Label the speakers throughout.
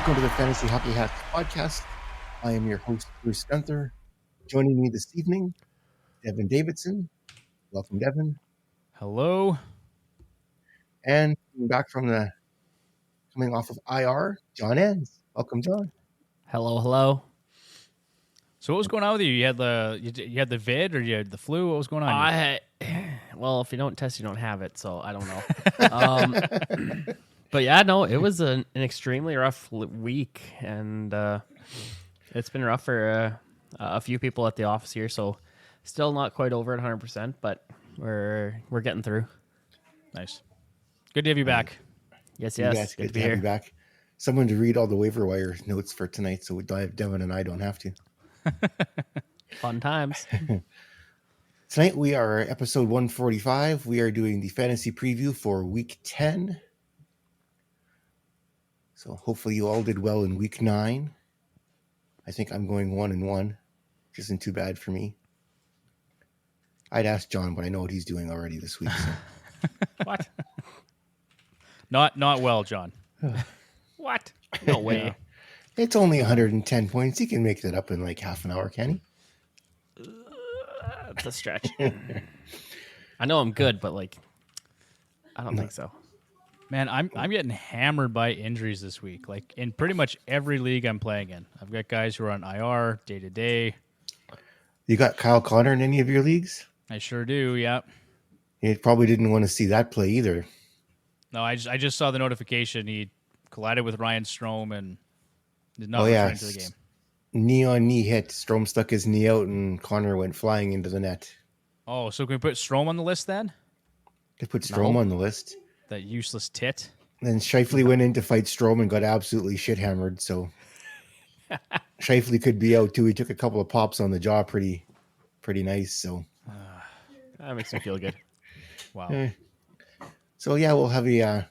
Speaker 1: Welcome to the Fantasy Hockey Hacks podcast. I am your host, Bruce Gunther. Joining me this evening, Devon Davidson. Welcome, Devon.
Speaker 2: Hello.
Speaker 1: And coming off of IR, John Enns. Welcome, John.
Speaker 3: Hello.
Speaker 2: So what was going on with you? You had the vid or you had the flu? What was going on?
Speaker 3: Well, if you don't test, you don't have it. So I don't know. But yeah, no, it was an extremely rough week, and it's been rough for a few people at the office here. So still not quite over at 100%, but we're getting through.
Speaker 2: Nice. Good to have you back.
Speaker 3: Yes.
Speaker 1: Good to have you back. Someone to read all the waiver wire notes for tonight, so Devon and I don't have to.
Speaker 3: Fun times.
Speaker 1: Tonight we are episode 145. We are doing the fantasy preview for week 10. So hopefully you all did well in week 9. I think I'm going 1-1, which isn't too bad for me. I'd ask John, but I know what he's doing already this week. So.
Speaker 2: What? Not well, John.
Speaker 3: What? No way.
Speaker 1: Yeah. It's only 110 points. He can make that up in like half an hour, can he?
Speaker 3: It's a stretch. I know I'm good, but I don't think so.
Speaker 2: Man, I'm getting hammered by injuries this week. Like in pretty much every league I'm playing in. I've got guys who are on IR day to day.
Speaker 1: You got Kahkonen in any of your leagues?
Speaker 2: I sure do, yeah.
Speaker 1: You probably didn't want to see that play either.
Speaker 2: No, I just saw the notification. He collided with Ryan Strome and did not return to the game.
Speaker 1: Knee on knee hit. Strome stuck his knee out and Connor went flying into the net.
Speaker 2: Oh, so can we put Strome on the list then?
Speaker 1: They put Strome on the list.
Speaker 2: That useless tit.
Speaker 1: Then Scheifele went in to fight Strome and got absolutely shit hammered. So Scheifele could be out too. He took a couple of pops on the jaw, pretty nice. So
Speaker 3: that makes me feel good.
Speaker 2: Wow.
Speaker 1: So yeah, we'll have we have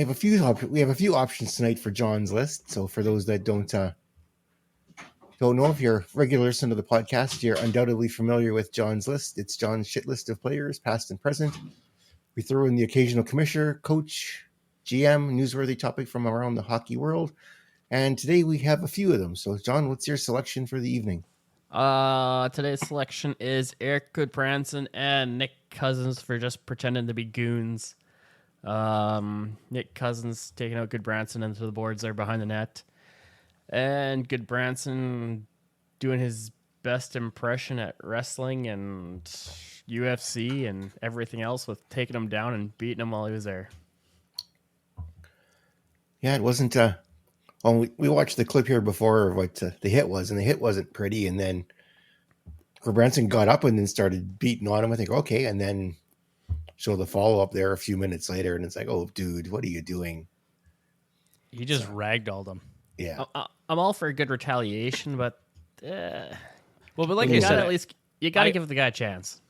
Speaker 1: a few options tonight for John's list. So for those that don't know, if you're a regular listener to the podcast, you're undoubtedly familiar with John's list. It's John's shit list of players, past and present. We throw in the occasional commissioner, coach, GM, newsworthy topic from around the hockey world. And today we have a few of them. So John, what's your selection for the evening?
Speaker 3: Today's selection is Eric Gudbranson and Nick Cousins for just pretending to be goons. Nick Cousins taking out Gudbranson into the boards there behind the net. And Gudbranson doing his best impression at wrestling and UFC and everything else with taking him down and beating him while he was there.
Speaker 1: Yeah, it wasn't... we watched the clip here before of what the hit was, and the hit wasn't pretty, and then Gudbranson got up and then started beating on him. I think, okay, and then show the follow-up there a few minutes later, and it's like, oh, dude, what are you doing?
Speaker 2: He just ragdolled him.
Speaker 1: Yeah.
Speaker 3: I'm all for a good retaliation, but...
Speaker 2: but like you said,
Speaker 3: at least you got to give the guy a chance.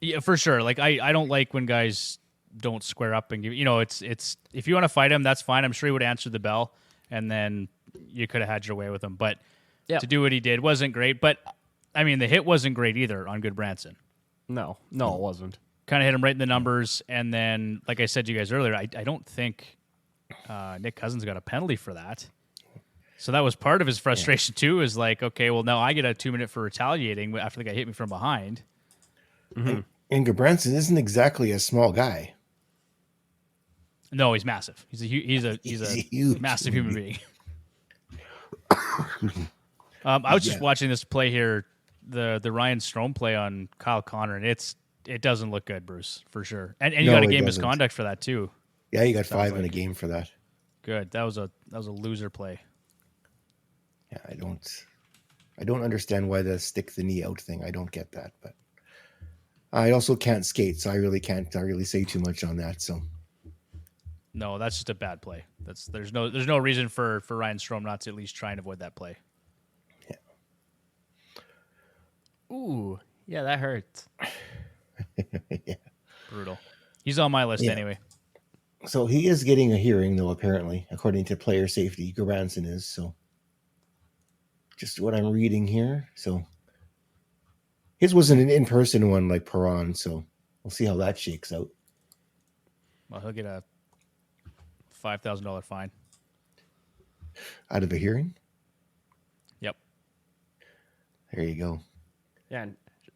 Speaker 2: Yeah, for sure. Like I don't like when guys don't square up and give. It's if you want to fight him, that's fine. I'm sure he would answer the bell, and then you could have had your way with him. But to do what he did wasn't great. But I mean, the hit wasn't great either on Gudbranson.
Speaker 3: No, it wasn't.
Speaker 2: Kind of hit him right in the numbers, and then, like I said to you guys earlier, I don't think Nick Cousins got a penalty for that. So that was part of his frustration too. Is like, okay, well now I get a 2-minute for retaliating after the guy hit me from behind.
Speaker 1: Mm-hmm. And Gudbranson isn't exactly a small guy.
Speaker 2: No, he's massive. He's a huge, massive human being. I was just watching this play here, the Ryan Strome play on Kahkonen, and it doesn't look good, Bruce, for sure. And you got a game misconduct for that too.
Speaker 1: Yeah, you got 5 in a game for that.
Speaker 2: Good. That was a loser play.
Speaker 1: Yeah, I don't understand why the stick the knee out thing. I don't get that, but I also can't skate, so I really can't really say too much on that. So
Speaker 2: no, that's just a bad play. There's no reason for Ryan Strome not to at least try and avoid that play.
Speaker 1: Yeah.
Speaker 3: Ooh, yeah, that hurts.
Speaker 1: Yeah.
Speaker 2: Brutal. He's on my list anyway.
Speaker 1: So he is getting a hearing, though, apparently, according to player safety. Gudbranson is, so just what I'm reading here. So his wasn't an in-person one like Perron, so we'll see how that shakes out.
Speaker 2: Well, he'll get a $5,000 fine.
Speaker 1: out of a hearing.
Speaker 2: Yep.
Speaker 1: There you go.
Speaker 3: Yeah, and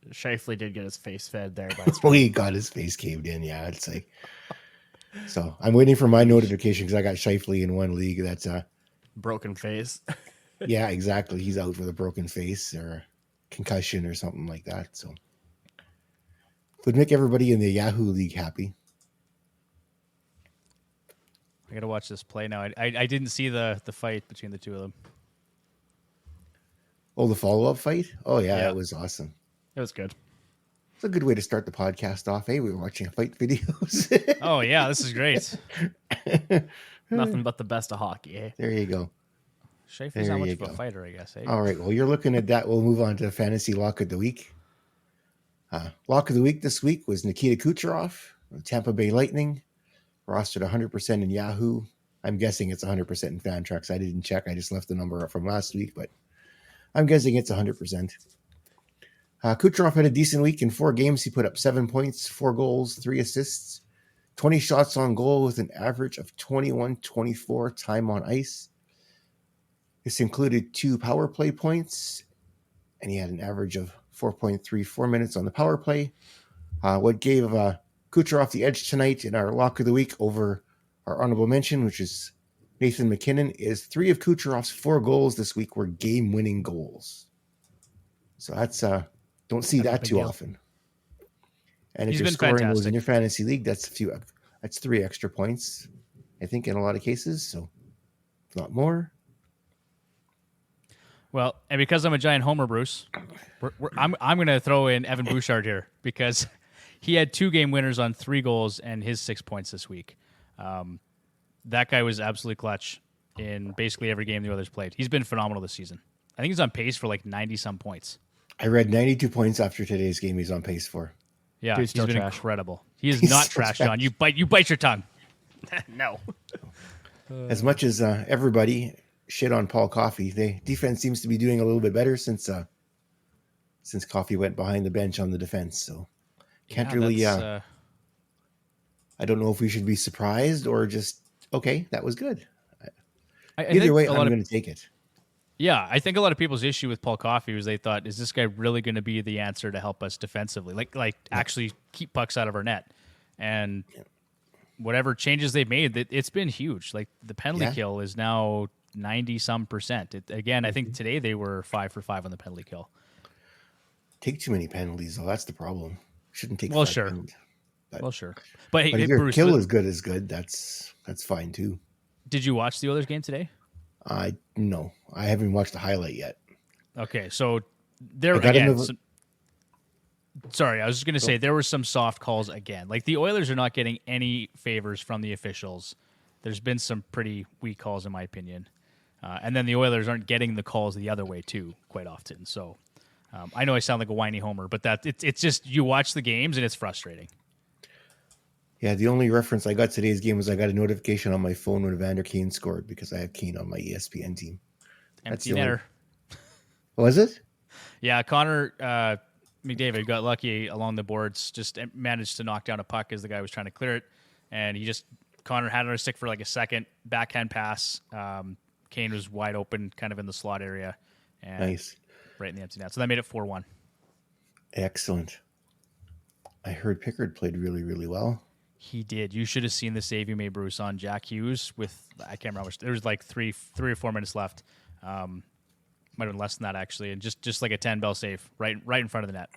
Speaker 3: Scheifele did get his face fed there. By
Speaker 1: Oh, he got his face caved in. Yeah, it's like. So I'm waiting for my notification because I got Scheifele in one league. That's
Speaker 3: broken face.
Speaker 1: yeah, exactly. He's out with a broken face or a concussion or something like that. So would make everybody in the Yahoo League happy.
Speaker 2: I gotta watch this play now. I didn't see the fight between the two of them.
Speaker 1: Oh, the follow-up fight? Oh yeah,
Speaker 2: Yeah.
Speaker 1: it was awesome.
Speaker 3: It was good.
Speaker 1: It's a good way to start the podcast off. Hey, we were watching fight videos.
Speaker 2: Oh yeah, this is great.
Speaker 3: Nothing but the best of hockey, eh?
Speaker 1: There you go.
Speaker 2: Scheifele's not much of a fighter, I guess. Eh?
Speaker 1: All right. Well, you're looking at that. We'll move on to fantasy lock of the week. Lock of the week this week was Nikita Kucherov of Tampa Bay Lightning, rostered 100% in Yahoo. I'm guessing it's 100% in Fantrax. I didn't check. I just left the number up from last week, but I'm guessing it's 100%. Kucherov had a decent week. In 4 games, he put up 7 points, 4 goals, 3 assists, 20 shots on goal with an average of 21-24 time on ice. This included 2 power play points, and he had an average of 4.34 minutes on the power play. What gave Kucherov the edge tonight in our lock of the week over our honorable mention, which is Nathan McKinnon, is 3 of Kucherov's 4 goals this week were game-winning goals. So that's don't see that too often. And if
Speaker 2: He's
Speaker 1: you're
Speaker 2: been
Speaker 1: scoring
Speaker 2: fantastic.
Speaker 1: those in your fantasy league, that's 3 extra points, I think, in a lot of cases. So if not more.
Speaker 2: Well, and because I'm a giant homer, Bruce, I'm going to throw in Evan Bouchard here because he had 2 game winners on 3 goals and his 6 points this week. That guy was absolutely clutch in basically every game the Oilers played. He's been phenomenal this season. I think he's on pace for like 90-some points.
Speaker 1: I read 92 points after today's game he's on pace for.
Speaker 2: Yeah,
Speaker 3: Dude's
Speaker 2: he's
Speaker 3: still
Speaker 2: been
Speaker 3: trash.
Speaker 2: incredible. He is
Speaker 1: He's
Speaker 2: not
Speaker 1: still
Speaker 2: trash,
Speaker 1: trash.
Speaker 2: John. You bite your tongue.
Speaker 3: No.
Speaker 1: As much as everybody shit on Paul Coffey, the defense seems to be doing a little bit better since Coffey went behind the bench on the defense. So can't really. I don't know if we should be surprised or just okay. That was good.
Speaker 2: I
Speaker 1: Either
Speaker 2: think
Speaker 1: way,
Speaker 2: a
Speaker 1: I'm
Speaker 2: lot of
Speaker 1: going to take it.
Speaker 2: Yeah, I think a lot of people's issue with Paul Coffey was they thought, is this guy really going to be the answer to help us defensively? Like actually keep pucks out of our net. And whatever changes they've made, it's been huge. Like the penalty kill is now 90-some percent. I think today they were 5 for 5 on the penalty kill.
Speaker 1: Take too many penalties, though. That's the problem. Shouldn't take.
Speaker 2: Well,
Speaker 1: 5
Speaker 2: sure.
Speaker 1: penalties.
Speaker 2: Sure. But hey,
Speaker 1: But if your
Speaker 2: Bruce,
Speaker 1: kill is good as good, that's fine too.
Speaker 2: did you watch the Oilers game today?
Speaker 1: No, I haven't watched the highlight yet.
Speaker 2: Okay, so there
Speaker 1: I got
Speaker 2: again.
Speaker 1: into
Speaker 2: Sorry, I was just going to say there were some soft calls again. Like the Oilers are not getting any favors from the officials. There's been some pretty weak calls in my opinion, and then the Oilers aren't getting the calls the other way too quite often. So I know I sound like a whiny homer, but it's just you watch the games and it's frustrating.
Speaker 1: Yeah, the only reference I got today's game was I got a notification on my phone when Evander Kane scored because I have Kane on my ESPN team.
Speaker 2: Empty netter.
Speaker 1: Was it?
Speaker 2: Yeah, Connor McDavid got lucky along the boards, just managed to knock down a puck as the guy was trying to clear it. And Connor had it on a stick for like a second, backhand pass. Kane was wide open, kind of in the slot area. And
Speaker 1: Nice.
Speaker 2: Right in the empty net. So that made it 4-1.
Speaker 1: Excellent. I heard Pickard played really, really well.
Speaker 2: He did. You should have seen the save he made, Bruce, on Jack Hughes with, I can't remember, there was like three or 4 minutes left. Might have been less than that, actually. And just like a 10-bell save right in front of the net.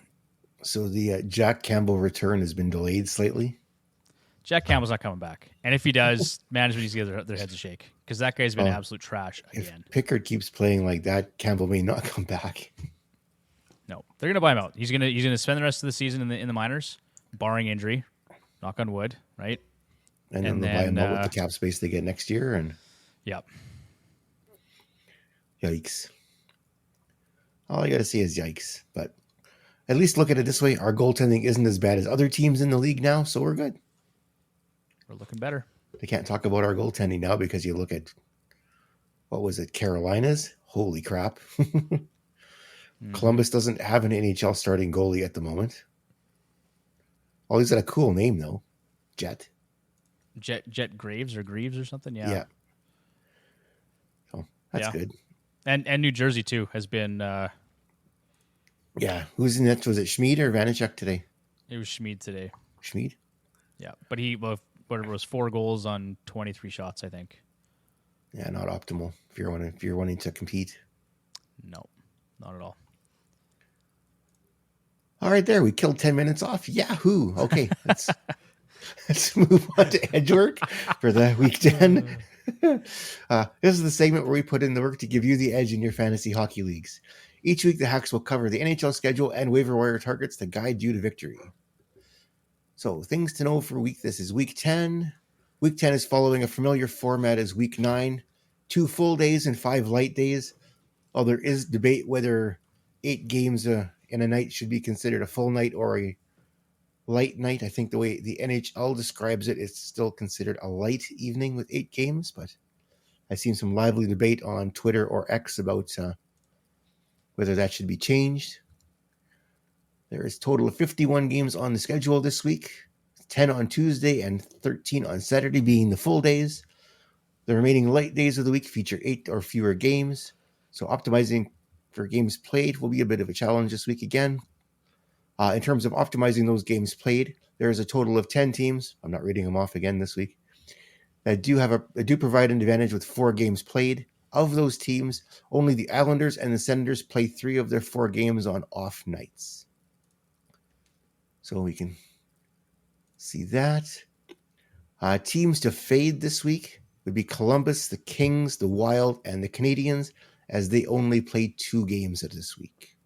Speaker 1: So the Jack Campbell return has been delayed slightly.
Speaker 2: Jack Campbell's not coming back. And if he does, management needs to give their heads a shake because that guy's been absolute trash again.
Speaker 1: If Pickard keeps playing like that, Campbell may not come back.
Speaker 2: No, they're gonna buy him out. He's gonna spend the rest of the season in the minors, barring injury. Knock on wood, right?
Speaker 1: And then they'll buy him out with the cap space they get next year. And
Speaker 2: yep.
Speaker 1: Yikes. All I got to say is yikes. But at least look at it this way. Our goaltending isn't as bad as other teams in the league now, so we're good.
Speaker 2: We're looking better.
Speaker 1: They can't talk about our goaltending now because you look at, what was it, Carolina's? Holy crap. Columbus doesn't have an NHL starting goalie at the moment. Oh, he's got a cool name, though. Jet
Speaker 2: Jet Graves or something? Yeah.
Speaker 1: Yeah. So That's good.
Speaker 2: And New Jersey too has been.
Speaker 1: Yeah, who's in that? Was it Schmid or Vanacek today?
Speaker 2: It was Schmid today.
Speaker 1: Schmid.
Speaker 2: Yeah, but he whatever was 4 goals on 23 shots, I think.
Speaker 1: Yeah, not optimal if you're wanting to compete.
Speaker 2: No, not at all.
Speaker 1: All right, there we killed 10 minutes off. Yahoo! Okay, let's move on to edge work for the week 10. This is the segment where we put in the work to give you the edge in your fantasy hockey leagues. Each week, the hacks will cover the NHL schedule and waiver wire targets to guide you to victory. So, things to know for this is week 10. Week 10 is following a familiar format as week 9. 2 full days and 5 light days. While there is debate whether 8 games in a night should be considered a full night or a light night. I think the way the NHL describes it, it's still considered a light evening with 8 games, but I've seen some lively debate on Twitter or X about whether that should be changed. There is a total of 51 games on the schedule this week, 10 on Tuesday and 13 on Saturday being the full days. The remaining light days of the week feature 8 or fewer games, so optimizing for games played will be a bit of a challenge this week again. In terms of optimizing those games played, there is a total of 10 teams. I'm not reading them off again this week. That do provide an advantage with 4 games played. Of those teams, only the Islanders and the Senators play 3 of their 4 games on off nights. So we can see that. Teams to fade this week would be Columbus, the Kings, the Wild, and the Canadiens, as they only play 2 games of this week.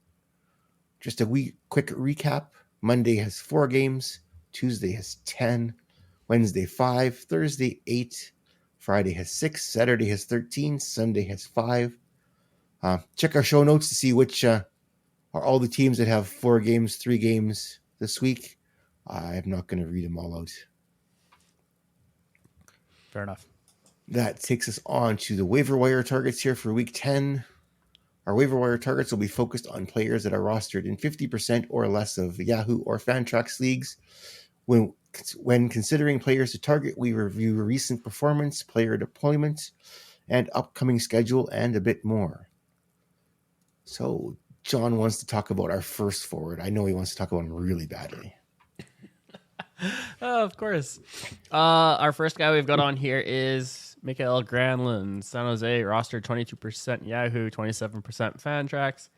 Speaker 1: Just a quick recap. Monday has 4 games. Tuesday has 10. Wednesday 5. Thursday 8. Friday has 6. Saturday has 13. Sunday has 5. Check our show notes to see which are all the teams that have 4 games, 3 games this week. I'm not going to read them all out.
Speaker 2: Fair enough.
Speaker 1: That takes us on to the waiver wire targets here for week 10. Our waiver wire targets will be focused on players that are rostered in 50% or less of Yahoo or Fantrax leagues. When considering players to target, we review recent performance, player deployment, and upcoming schedule, and a bit more. So, John wants to talk about our first forward. I know he wants to talk about him really badly.
Speaker 3: Oh, of course. Our first guy we've got on here is Mikael Granlund, San Jose, roster 22% Yahoo, 27% Fantrax.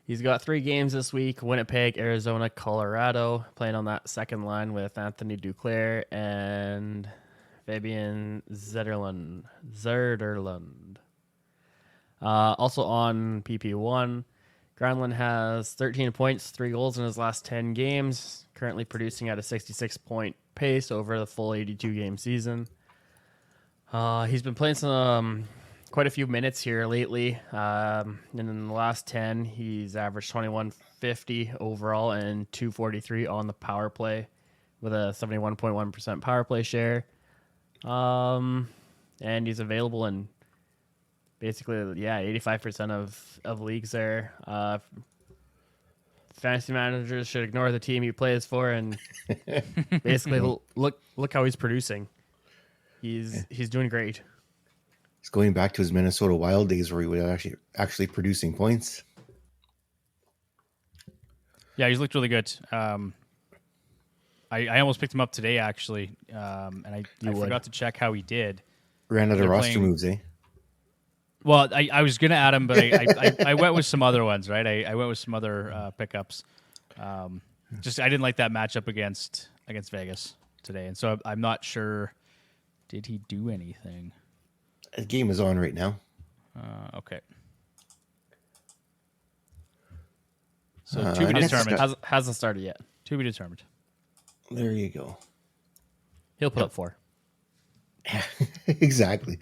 Speaker 3: He's got 3 games this week: Winnipeg, Arizona, Colorado, playing on that second line with Anthony Duclair and Fabian Zetterlund. Also on PP1, Granlund has 13 points, 3 goals in his last 10 games, currently producing at a 66-point pace over the full 82-game season. He's been playing quite a few minutes here lately. And in the last 10, he's averaged 21.50 overall and 243 on the power play with a 71.1% power play share. And he's available in basically, 85% of leagues there. Fantasy managers should ignore the team he plays for and basically look how he's producing. He's doing great.
Speaker 1: He's going back to his Minnesota Wild days where he was actually producing points.
Speaker 2: Yeah, he's looked really good. I almost picked him up today, actually, and I forgot to check how he did.
Speaker 1: Ran out of roster moves, eh?
Speaker 2: Well, I was going to add him, but I went with some other ones, right? I went with some other pickups. I didn't like that matchup against Vegas today, and so I'm not sure. Did he do anything?
Speaker 1: The game is on right now.
Speaker 2: Okay. So to be determined.
Speaker 3: Hasn't started yet.
Speaker 2: To be determined.
Speaker 1: There you go.
Speaker 3: He'll put up 4.
Speaker 1: Exactly.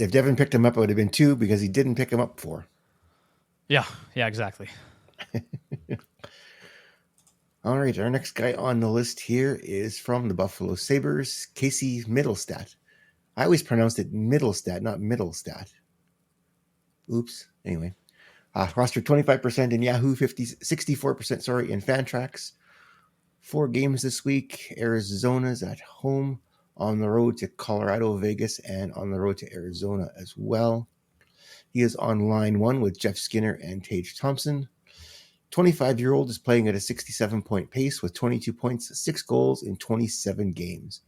Speaker 1: If Devon picked him up, it would have been 2 because he didn't pick him up 4.
Speaker 2: Yeah, exactly.
Speaker 1: All right, our next guy on the list here is from the Buffalo Sabres, Casey Mittelstadt. I always pronounced it Middlestat, not Middlestat. Oops. Anyway, roster 25% in Yahoo, 64% in Fantrax. 4 games this week. Arizona's at home. on the road to Colorado, Vegas, and on the road to Arizona as well. He is on line 1 with Jeff Skinner and Tage Thompson. 25-year-old is playing at a 67-point pace with 22 points, 6 goals in 27 games.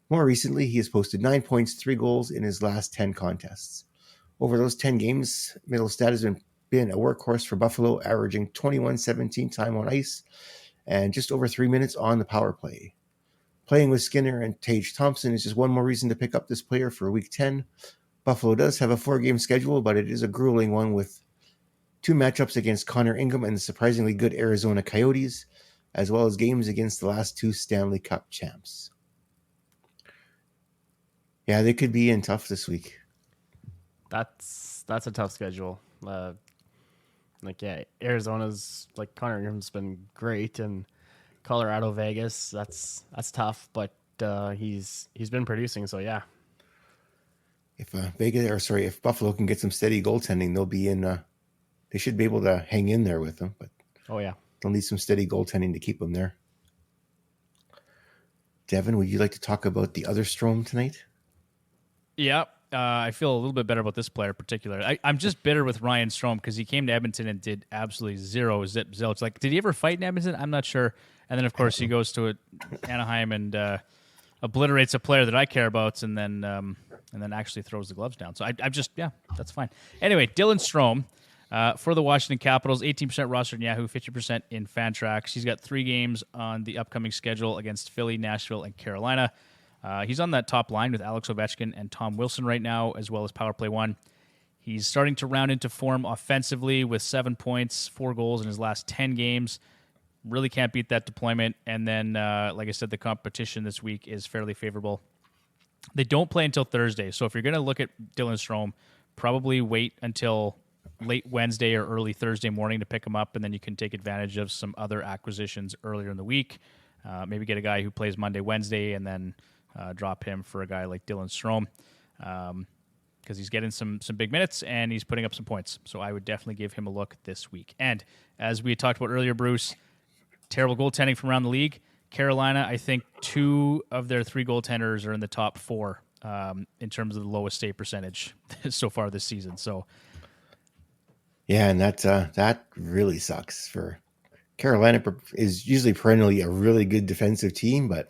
Speaker 1: More recently, he has posted 9 points, 3 goals in his last 10 contests. Over those 10 games, Mittelstadt has been a workhorse for Buffalo, averaging 21-17 time on ice and just over 3 minutes on the power play. Playing with Skinner and Tage Thompson is just one more reason to pick up this player for Week 10. Buffalo does have a 4-game schedule, but it is a grueling one with 2 matchups against Connor Ingram and the surprisingly good Arizona Coyotes, as well as games against the last 2 Stanley Cup champs. Yeah, they could be in tough this week.
Speaker 3: That's a tough schedule. Arizona's Connor Ingram's been great, and Colorado, Vegas, that's tough, but he's been producing, so yeah.
Speaker 1: If Buffalo can get some steady goaltending, they'll be in. They should be able to hang in there with them, but they'll need some steady goaltending to keep them there. Devon, would you like to talk about the other Strome tonight?
Speaker 2: Yeah, I feel a little bit better about this player in particular. I'm just bitter with Ryan Strome because he came to Edmonton and did absolutely zero zilch. Did he ever fight in Edmonton? I'm not sure. And then, of course, he goes to Anaheim and obliterates a player that I care about, and then actually throws the gloves down. So I'm just, that's fine. Anyway, Dylan Strome for the Washington Capitals, 18% rostered in Yahoo, 50% in Fantrax. He's got 3 games on the upcoming schedule against Philly, Nashville, and Carolina. He's on that top line with Alex Ovechkin and Tom Wilson right now, as well as Power Play 1. He's starting to round into form offensively with 7 points, 4 goals in his last 10 games. Really can't beat that deployment. And then, like I said, the competition this week is fairly favorable. They don't play until Thursday, so if you're going to look at Dylan Strome, probably wait until late Wednesday or early Thursday morning to pick him up, and then you can take advantage of some other acquisitions earlier in the week. Maybe get a guy who plays Monday, Wednesday, and then drop him for a guy like Dylan Strome because he's getting some big minutes and he's putting up some points. So I would definitely give him a look this week. And as we talked about earlier, Bruce, terrible goaltending from around the league. Carolina, I think 2 of their 3 goaltenders are in the top 4 in terms of the lowest save percentage so far this season. So,
Speaker 1: yeah, and that really sucks for Carolina. Is usually perennially a really good defensive team, but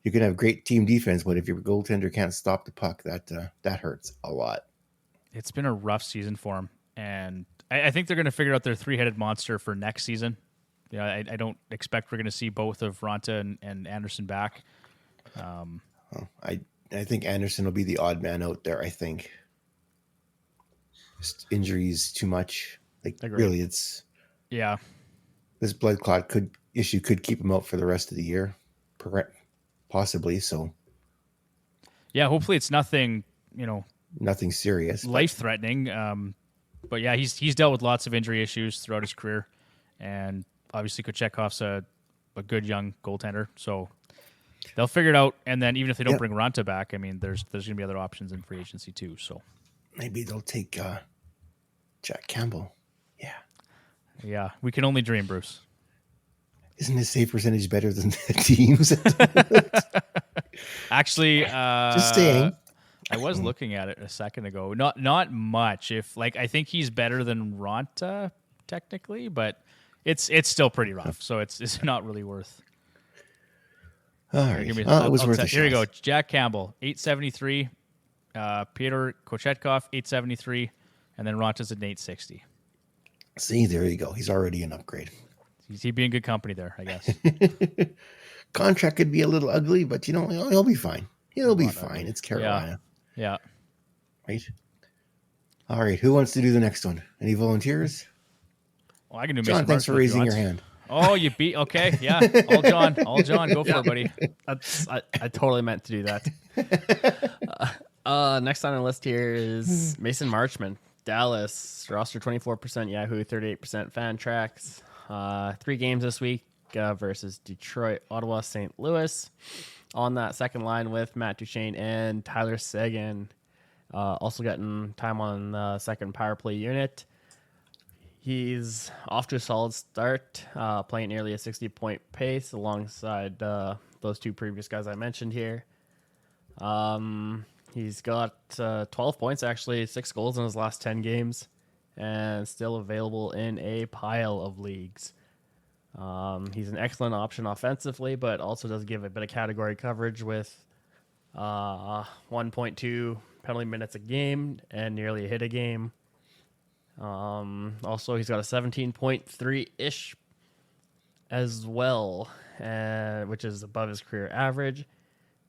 Speaker 1: you can have great team defense, but if your goaltender can't stop the puck, that hurts a lot.
Speaker 2: It's been a rough season for them, and I think they're going to figure out their 3-headed monster for next season. I don't expect we're going to see both of Ronta and Anderson back.
Speaker 1: I think Anderson will be the odd man out there. I think just injuries too much. Really, it's this blood clot could keep him out for the rest of the year, possibly. So
Speaker 2: hopefully it's nothing
Speaker 1: nothing serious,
Speaker 2: life threatening. But yeah, he's dealt with lots of injury issues throughout his career, and obviously Kochekhov's a good young goaltender, so they'll figure it out. And then even if they don't bring Ronta back, I mean, there's going to be other options in free agency too. So
Speaker 1: maybe they'll take Jack Campbell.
Speaker 2: Yeah, we can only dream, Bruce.
Speaker 1: Isn't his save percentage better than the teams?
Speaker 2: Actually,
Speaker 1: just saying.
Speaker 2: I was looking at it a second ago. Not much. I think he's better than Ronta technically, but it's still pretty rough. So it's not really worth.
Speaker 1: All right, it was worth a shot.
Speaker 2: Here you go. Jack Campbell, 873. Peter Kochetkov, 873, and then Ronta's at 860.
Speaker 1: See, there you go. He's already an upgrade.
Speaker 2: He'd be in good company there, I guess.
Speaker 1: Contract could be a little ugly, but he'll be fine. He'll be fine. It's Carolina.
Speaker 2: Yeah.
Speaker 1: Right? All right. Who wants to do the next one? Any volunteers?
Speaker 2: Well, I can do
Speaker 1: John, thanks for raising your hand.
Speaker 2: Oh, you beat. Okay. Yeah. All John. Go for it, buddy.
Speaker 3: I totally meant to do that. Next on the list here is Mason Marchment. Dallas, roster 24% Yahoo, 38% Fantrax. 3 games this week versus Detroit, Ottawa, St. Louis. On that second line with Matt Duchene and Tyler Seguin. Also getting time on the second power play unit. He's off to a solid start, playing nearly a 60-point pace alongside those 2 previous guys I mentioned here. He's got 12 points, actually, 6 goals in his last 10 games, and still available in a pile of leagues. He's an excellent option offensively, but also does give a bit of category coverage with 1.2 penalty minutes a game and nearly a hit a game. Also, he's got a 17.3-ish as well, which is above his career average.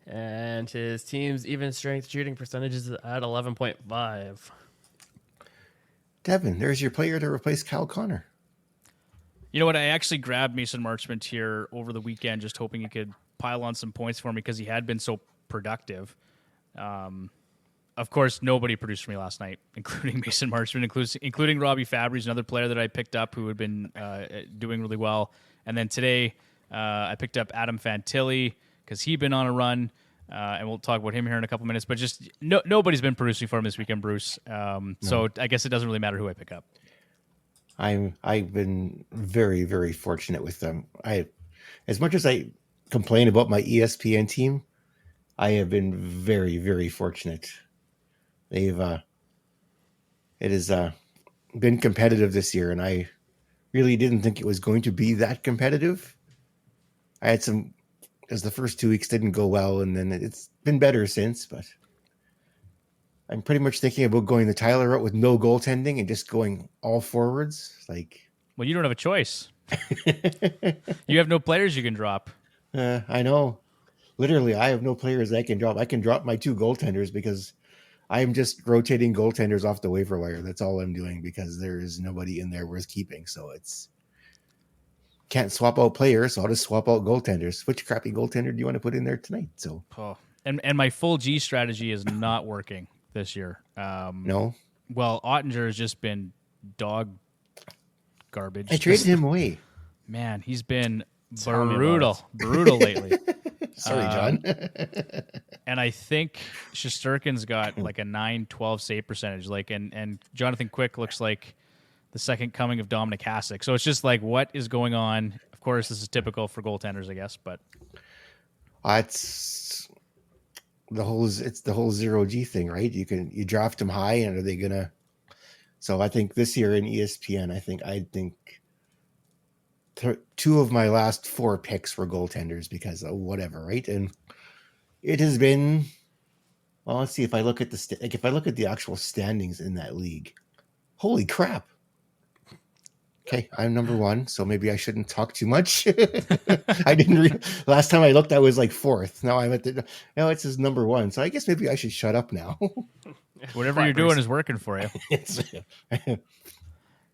Speaker 3: And his team's even strength shooting percentage is at 11.5.
Speaker 1: Devon, there's your player to replace Kahkonen.
Speaker 2: You know what? I actually grabbed Mason Marchment here over the weekend, just hoping he could pile on some points for me because he had been so productive. Of course, nobody produced for me last night, including Mason Marchment, including Robbie Fabry's another player that I picked up who had been doing really well. And then today, I picked up Adam Fantilli because he'd been on a run, and we'll talk about him here in a couple minutes. But just nobody's been producing for him this weekend, Bruce. So I guess it doesn't really matter who I pick up.
Speaker 1: I've been very, very fortunate with them. As much as I complain about my ESPN team, I have been very, very fortunate. It has been competitive this year, and I really didn't think it was going to be that competitive. I had some, as the first 2 weeks didn't go well, and then it's been better since, but I'm pretty much thinking about going the Tyler route with no goaltending and just going all forwards.
Speaker 2: Well, you don't have a choice. You have no players you can drop.
Speaker 1: I know. Literally, I have no players I can drop. I can drop my 2 goaltenders because I'm just rotating goaltenders off the waiver wire. That's all I'm doing because there's nobody in there worth keeping. So can't swap out players, so I'll just swap out goaltenders. Which crappy goaltender do you want to put in there tonight? So,
Speaker 2: and my full G strategy is not working this year.
Speaker 1: No.
Speaker 2: Well, Ottinger has just been dog garbage.
Speaker 1: I traded him away.
Speaker 2: Man, he's been brutal lately.
Speaker 1: Sorry, John.
Speaker 2: And I think Shesterkin's got like a 9-12 save percentage. And Jonathan Quick looks like the second coming of Dominic Hasek. So it's just like, what is going on? Of course, this is typical for goaltenders, I guess, but
Speaker 1: it's the whole 0G thing, right? You draft them high, and are they gonna? So I think this year in ESPN, I think 2 of my last 4 picks were goaltenders because of whatever, right? And it has been. Well, let's see if I look at if I look at the actual standings in that league. Holy crap! Okay, I'm number 1, so maybe I shouldn't talk too much. I didn't read. Last time I looked, I was like 4th. Now I'm now it says number 1. So I guess maybe I should shut up now.
Speaker 2: Whatever you're doing is working for you.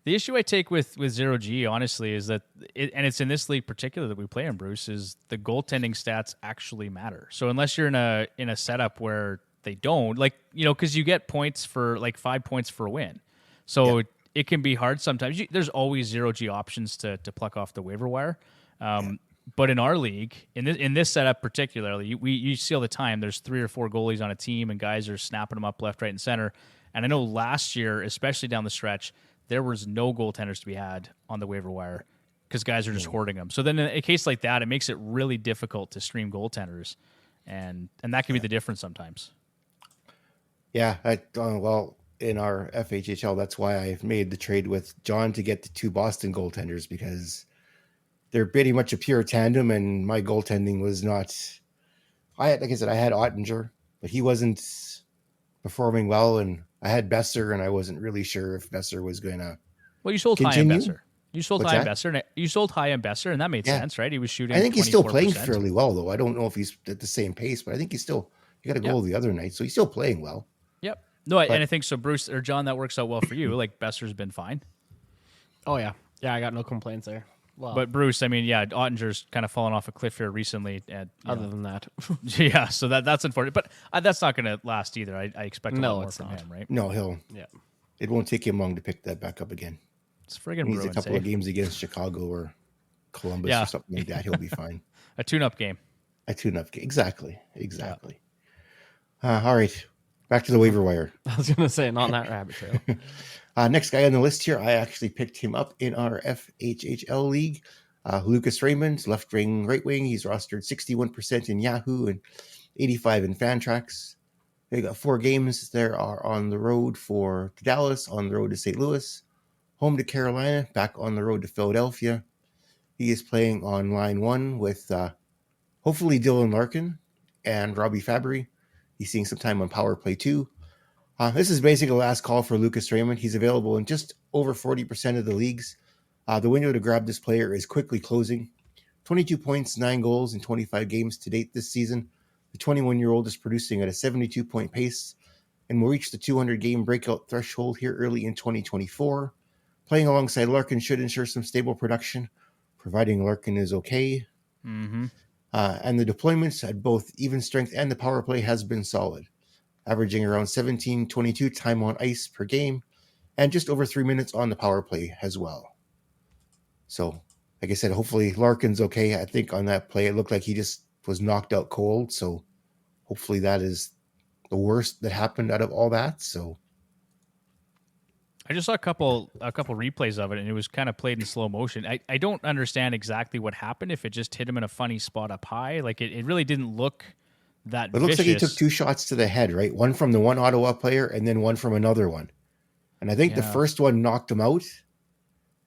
Speaker 2: The issue I take with 0G, honestly, is that, and it's in this league particular that we play in, Bruce, is the goaltending stats actually matter. So unless you're in a setup where they don't, because you get points for 5 points for a win. So it can be hard sometimes. There's always 0G options to pluck off the waiver wire. But in our league, in this setup particularly, you see all the time, there's 3 or 4 goalies on a team and guys are snapping them up left, right, and center. And I know last year, especially down the stretch, there was no goaltenders to be had on the waiver wire because guys are just hoarding them. So then in a case like that, it makes it really difficult to stream goaltenders. And that can be the difference sometimes.
Speaker 1: Yeah, in our FHHL, that's why I made the trade with John to get the 2 Boston goaltenders because they're pretty much a pure tandem, and my goaltending was not. Like I said, I had Ottinger, but he wasn't performing well, and I had Besser, and I wasn't really sure if Besser was going to.
Speaker 2: Well, you sold high on Besser. You sold high on Besser, and that made sense, right? He was shooting.
Speaker 1: I think he's still playing fairly well, though. I don't know if he's at the same pace, but I think he got a goal the other night, so he's still playing well.
Speaker 2: Yep. No, and I think so, Bruce or John, that works out well for you. Like Besser's been fine.
Speaker 3: Oh yeah, I got no complaints there. Well,
Speaker 2: but Bruce, I mean, Ottinger's kind of fallen off a cliff here recently.
Speaker 3: Other than that,
Speaker 2: yeah. So that's unfortunate, but that's not going to last either. I expect a lot more from him, right?
Speaker 1: No, it won't take him long to pick that back up again.
Speaker 2: It's friggin'
Speaker 1: Bruins. He's a couple of games against Chicago or Columbus or something like that. He'll be fine.
Speaker 2: A tune-up game.
Speaker 1: Exactly. Yeah. All right. Back to the waiver wire.
Speaker 3: I was going to say, not that rabbit trail.
Speaker 1: Next guy on the list here, I actually picked him up in our FHHL league. Lucas Raymond, left wing, right wing. He's rostered 61% in Yahoo, and 85 in Fantrax. They got 4 games. They are on the road to Dallas, on the road to St. Louis, home to Carolina, back on the road to Philadelphia. He is playing on line 1 with hopefully Dylan Larkin and Robbie Fabry. He's seeing some time on power play 2. This is basically the last call for Lucas Raymond. He's available in just over 40% of the leagues. The window to grab this player is quickly closing. 22 points, 9 goals in 25 games to date this season. The 21-year-old is producing at a 72-point pace and will reach the 200-game breakout threshold here early in 2024. Playing alongside Larkin should ensure some stable production, providing Larkin is okay.
Speaker 2: Mm-hmm.
Speaker 1: And the deployments at both even strength and the power play has been solid, averaging around 17-22 time on ice per game and just over 3 minutes on the power play as well. So, like I said, hopefully Larkin's okay. I think on that play, it looked like he just was knocked out cold. So hopefully that is the worst that happened out of all that. So
Speaker 2: I just saw a couple replays of it, and it was kind of played in slow motion. I don't understand exactly what happened, if it just hit him in a funny spot up high. Like, it really didn't look that vicious.
Speaker 1: It looks like he took 2 shots to the head, right? One from the one Ottawa player and then one from another one. And I think the first one knocked him out.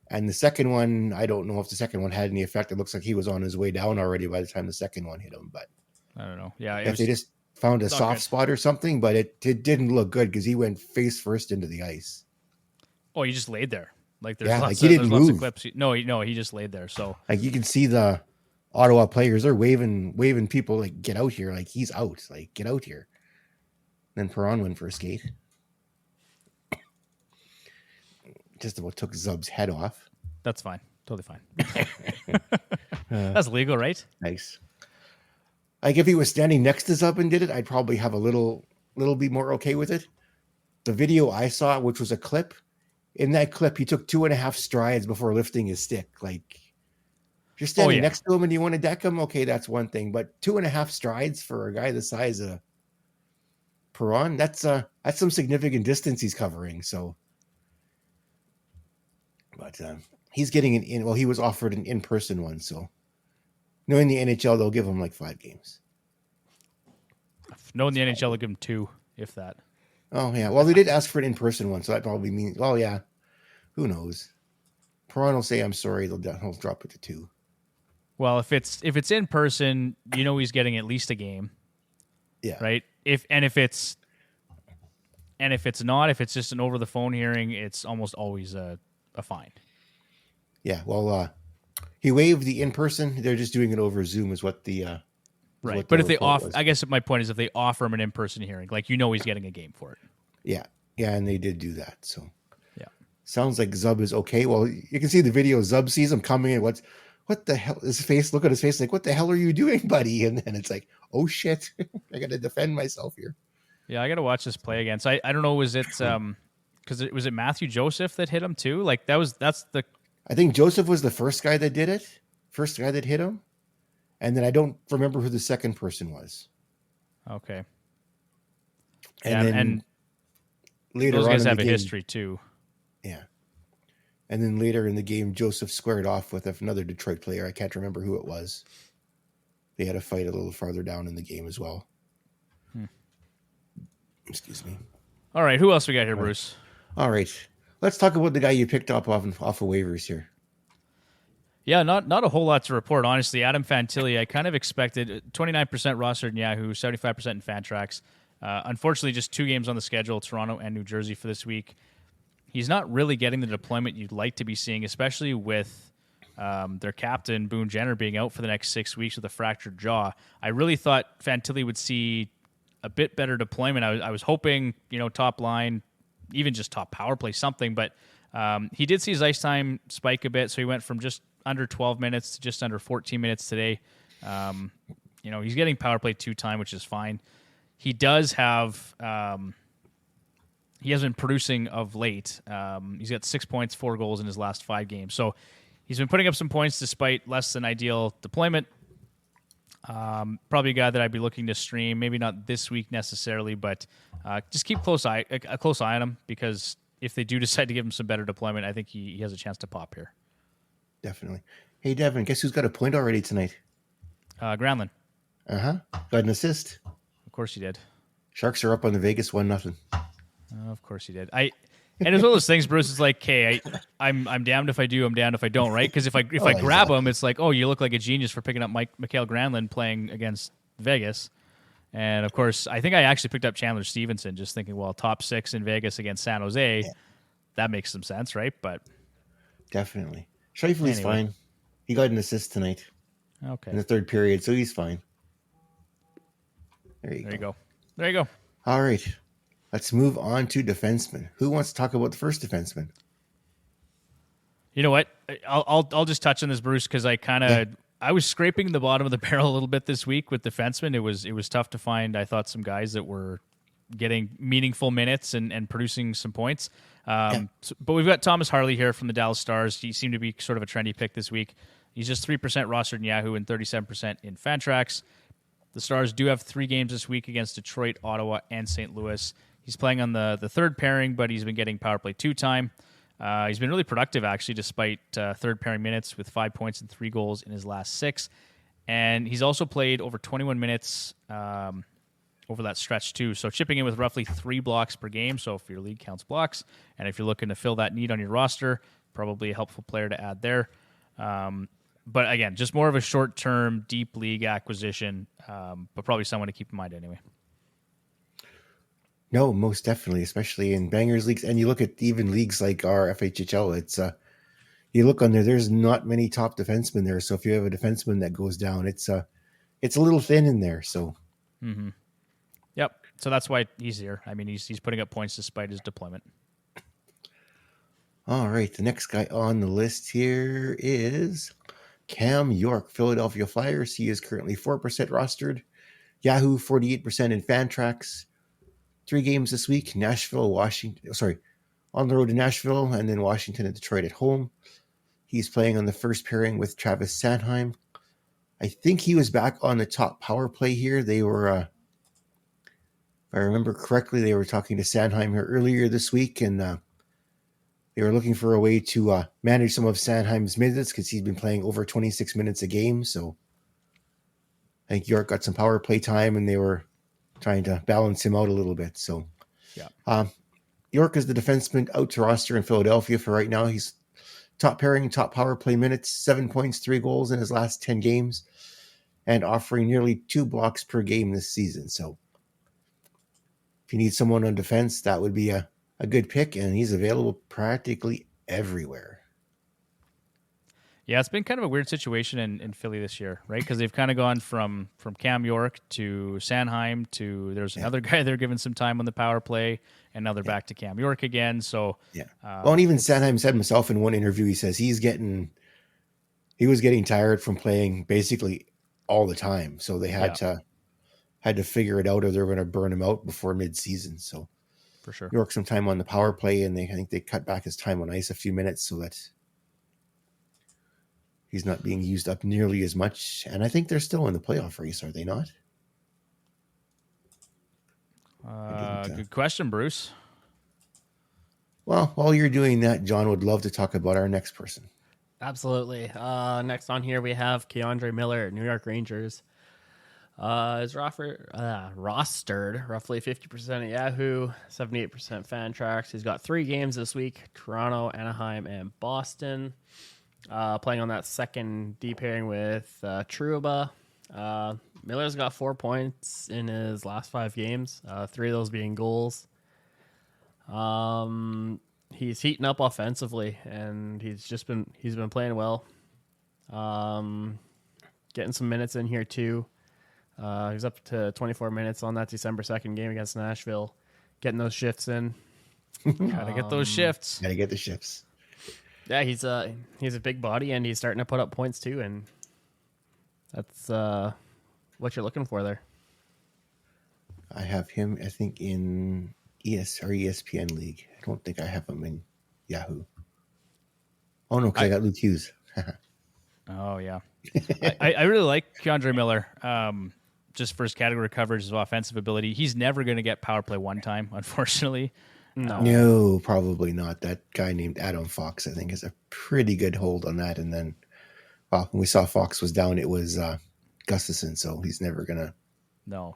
Speaker 1: And the second one, I don't know if the second one had any effect. It looks like he was on his way down already by the time the second one hit him. But
Speaker 2: I don't know. Yeah,
Speaker 1: if they just found a soft spot or something, but it didn't look good because he went face first into the ice.
Speaker 2: Oh, he just laid there. Like, there's
Speaker 1: he didn't move.
Speaker 2: Lots of clips. No, he just laid there. So
Speaker 1: like, you can see the Ottawa players are waving people like, get out here. Like, he's out. Like, get out here. Then Perron went for a skate. Just about took Zub's head off.
Speaker 2: That's fine. Totally fine. That's legal, right?
Speaker 1: Nice. Like, if he was standing next to Zub and did it, I'd probably have a little bit more okay with it. The video I saw, which was a clip, in that clip, he took 2.5 strides before lifting his stick. Like, if you're standing next to him and you want to deck him, okay, that's one thing. But 2.5 strides for a guy the size of Perron, that's some significant distance he's covering. So, but he's getting an in. Well, he was offered an in-person one. So, knowing the NHL, they'll give him like 5 games.
Speaker 2: Knowing the NHL, they'll give him 2, if that.
Speaker 1: Oh, yeah. Well, they did ask for an in-person one, so that probably means, well, yeah. Who knows? Perron will say, I'm sorry. He'll drop it to 2.
Speaker 2: Well, if it's in person, he's getting at least a game.
Speaker 1: Yeah.
Speaker 2: Right? If it's not, if it's just an over-the-phone hearing, it's almost always a fine.
Speaker 1: Yeah. Well, he waived the in-person. They're just doing it over Zoom is what the...
Speaker 2: Right, but if they offer, I guess my point is, if they offer him an in-person hearing, like, he's getting a game for it.
Speaker 1: Yeah, and they did do that. So,
Speaker 2: yeah,
Speaker 1: sounds like Zub is okay. Well, you can see the video. Zub sees him coming in. What the hell? His face. Look at his face. Like, what the hell are you doing, buddy? And then it's like, oh shit, I got to defend myself here.
Speaker 2: Yeah, I got to watch this play again. So I don't know. Was it because was it Matthew Joseph that hit him too? Like, that's the.
Speaker 1: I think Joseph was the first guy that did it. First guy that hit him. And then I don't remember who the second person was.
Speaker 2: Okay.
Speaker 1: And later
Speaker 2: those
Speaker 1: on
Speaker 2: guys
Speaker 1: in
Speaker 2: have
Speaker 1: the
Speaker 2: a
Speaker 1: game,
Speaker 2: history too.
Speaker 1: Yeah. And then later in the game, Joseph squared off with another Detroit player. I can't remember who it was. They had a fight a little farther down in the game as well. Excuse me.
Speaker 2: All right. Who else we got here, Bruce? All
Speaker 1: right. Let's talk about the guy you picked up off of waivers here.
Speaker 2: Yeah, not a whole lot to report, honestly. Adam Fantilli, I kind of expected 29% rostered in Yahoo, 75% in Fantrax. Unfortunately, just 2 games on the schedule, Toronto and New Jersey for this week. He's not really getting the deployment you'd like to be seeing, especially with their captain, Boone Jenner, being out for the next 6 weeks with a fractured jaw. I really thought Fantilli would see a bit better deployment. I was hoping, top line, even just top power play, something, but he did see his ice time spike a bit, so he went from just under 12 minutes to just under 14 minutes today. He's getting power play 2 time, which is fine. He does have, he has been producing of late. He's got 6 points, 4 goals in his last 5 games. So he's been putting up some points despite less than ideal deployment. Probably a guy that I'd be looking to stream. Maybe not this week necessarily, but just keep a close eye on him, because if they do decide to give him some better deployment, I think he has a chance to pop here.
Speaker 1: Definitely. Hey, Devon, guess who's got a point already tonight?
Speaker 2: Granlund.
Speaker 1: Got an assist.
Speaker 2: Of course he did.
Speaker 1: Sharks are up on the Vegas 1-0.
Speaker 2: Of course he did. And it's one of those things, Bruce. Is like, okay, I'm damned if I do, I'm damned if I don't, right? Because if I grab him, it's like, oh, you look like a genius for picking up Mikael Granlund playing against Vegas. And of course, I think I actually picked up Chandler Stevenson, just thinking, well, top 6 in Vegas against San Jose, that makes some sense, right? But
Speaker 1: definitely, Scheifele's fine. He got an assist tonight.
Speaker 2: Okay.
Speaker 1: In the third period, so he's fine. There you go. All right. Let's move on to defensemen. Who wants to talk about the first defenseman?
Speaker 2: You know what? I'll just touch on this, Bruce, because I was scraping the bottom of the barrel a little bit this week with defensemen. It was tough to find, I thought, some guys that were getting meaningful minutes and producing some points. But we've got Thomas Harley here from the Dallas Stars. He seemed to be sort of a trendy pick this week. He's just 3% rostered in Yahoo and 37% in Fantrax. The Stars do have 3 games this week against Detroit, Ottawa, and St. Louis. He's playing on the third pairing, but he's been getting power play 2 time. He's been really productive, actually, despite third pairing minutes with 5 points and 3 goals in his last 6. And he's also played over 21 minutes over that stretch, too. So chipping in with roughly 3 blocks per game. So if your league counts blocks, and if you're looking to fill that need on your roster, probably a helpful player to add there. But again, just more of a short-term, deep league acquisition, but probably someone to keep in mind anyway.
Speaker 1: No, most definitely, especially in bangers leagues. And you look at even leagues like our FHHL, it's you look on there, there's not many top defensemen there. So if you have a defenseman that goes down, it's a little thin in there. So,
Speaker 2: Yep. So that's why he's here. I mean, he's putting up points despite his deployment. All
Speaker 1: right. The next guy on the list here is Cam York, Philadelphia Flyers. He is currently 4% rostered. Yahoo, 48% in Fantrax. 3 games this week, Nashville, Washington, on the road to Nashville, and then Washington and Detroit at home. He's playing on the first pairing with Travis Sanheim. I think he was back on the top power play here. They were, if I remember correctly, they were talking to Sanheim here earlier this week, and they were looking for a way to manage some of Sanheim's minutes because he's been playing over 26 minutes a game. So I think York got some power play time, and they were trying to balance him out a little bit. So, York is the defenseman out to roster in Philadelphia for right now. He's top pairing, top power play minutes, 7 points, 3 goals in his last 10 games, and offering nearly 2 blocks per game this season. So, if you need someone on defense, that would be a good pick, and he's available practically everywhere.
Speaker 2: Yeah, it's been kind of a weird situation in Philly this year, right? Because they've kind of gone from Cam York to Sanheim to there's another guy they're giving some time on the power play, and now they're back to Cam York again. So
Speaker 1: well, and even Sanheim said himself in one interview, he says he was getting tired from playing basically all the time. So they had to figure it out, or they're going to burn him out before mid-season. So
Speaker 2: for sure,
Speaker 1: York some time on the power play, and I think they cut back his time on ice a few minutes so that he's not being used up nearly as much. And I think they're still in the playoff race, are they not?
Speaker 2: Good question, Bruce.
Speaker 1: Well, while you're doing that, John would love to talk about our next person.
Speaker 3: Absolutely. Next on here, we have Keandre Miller, New York Rangers. Is rostered roughly 50% at Yahoo, 78% Fantrax. He's got 3 games this week, Toronto, Anaheim, and Boston. Playing on that second D pairing with Trouba. Miller's got 4 points in his last 5 games, 3 of those being goals. He's heating up offensively, and he's been playing well. Getting some minutes in here too. He's up to 24 minutes on that December 2nd game against Nashville. Getting those shifts in.
Speaker 2: Gotta get those shifts.
Speaker 1: Gotta get the shifts.
Speaker 3: Yeah, he's a big body, and he's starting to put up points too, and that's what you're looking for there.
Speaker 1: I have him, I think, in ESPN League. I don't think I have him in Yahoo. Oh, no, because I got Luke Hughes.
Speaker 2: Oh, yeah. I really like Keandre Miller, just for his category coverage, his offensive ability. He's never going to get power play 1 time, unfortunately.
Speaker 1: No, probably not. That guy named Adam Fox, I think, has a pretty good hold on that. And then, when we saw Fox was down, it was Gustafson, so he's never gonna.
Speaker 2: No.